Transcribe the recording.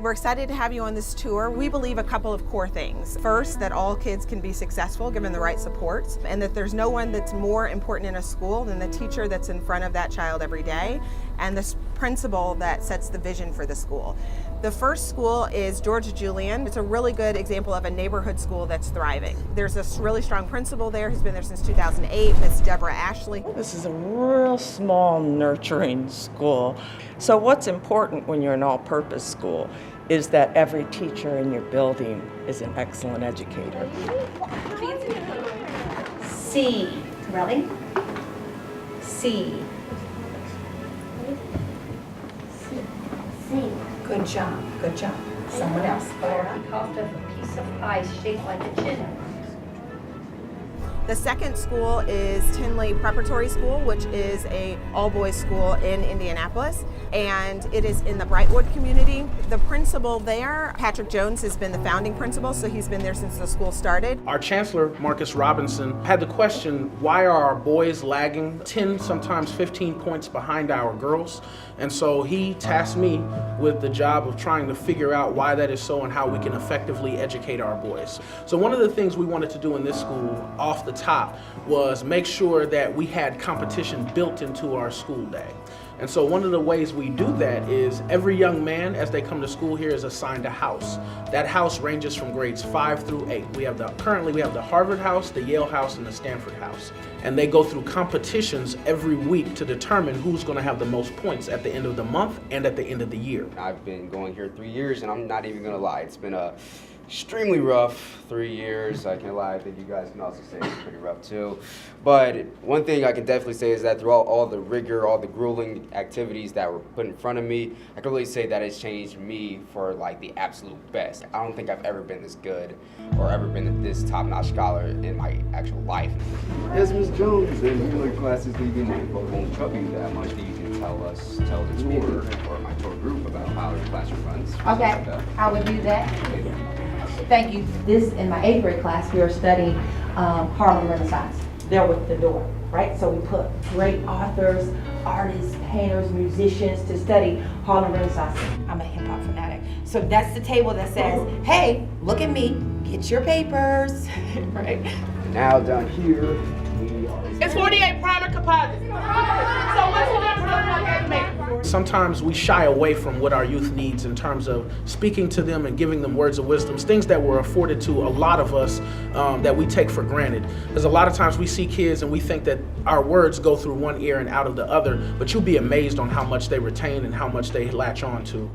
We're excited to have you on this tour. We believe a couple of core things. First, that all kids can be successful given the right supports, and that there's no one that's more important in a school than the teacher that's in front of that child every day, and the principal that sets the vision for the school. The first school is Julian. It's a really good example of a neighborhood school that's thriving. There's a really strong principal there who's been there since 2008, Miss Deborah Ashley. This is a real small, nurturing school. So what's important when you're an all-purpose school is that every teacher in your building is an excellent educator. C. Ready? C. C. Good job. Good job. Someone else. He coughed up a piece of ice shaped like a chin. The second school is Tindley Preparatory School, which is a all-boys school in Indianapolis, and it is in the Brightwood community. The principal there, Patrick Jones, has been the founding principal, so he's been there since the school started. Our chancellor, Marcus Robinson, had the question, why are our boys lagging 10, sometimes 15 points behind our girls? And so he tasked me with the job of trying to figure out why that is so and how we can effectively educate our boys. So one of the things we wanted to do in this school off the top was make sure that we had competition built into our school day. And so one of the ways we do that is every young man as they come to school here is assigned a house. That house ranges from grades 5 through 8. Currently we have the Harvard house, the Yale house, and the Stanford house. And they go through competitions every week to determine who's going to have the most points at the end of the month and at the end of the year. I've been going here 3 years, and I'm not even going to lie. It's been a extremely rough 3 years. I can't lie. I think you guys can also say it's pretty rough too. But one thing I can definitely say is that throughout all the rigor, all the grueling activities that were put in front of me, I can really say that it's changed me for like the absolute best. I don't think I've ever been this good or ever been this top-notch scholar in my actual life. Yes, Ms. Jones, and you know classes we won't trouble you that much that you can tell the tour or my tour group about how the classroom runs. Okay, I will do that. Thank you. This, in my 8th grade class, we were studying Harlem Renaissance. There with the door, right? So we put great authors, artists, painters, musicians to study Harlem Renaissance. I'm a hip hop fanatic. So that's the table that says, hey, look at me, get your papers, right? Now down here, we are... It's 48 primer composite. So what's the difference on make? Sometimes we shy away from what our youth needs in terms of speaking to them and giving them words of wisdom, things that were afforded to a lot of us that we take for granted. Because a lot of times we see kids and we think that our words go through one ear and out of the other, but you'll be amazed on how much they retain and how much they latch on to.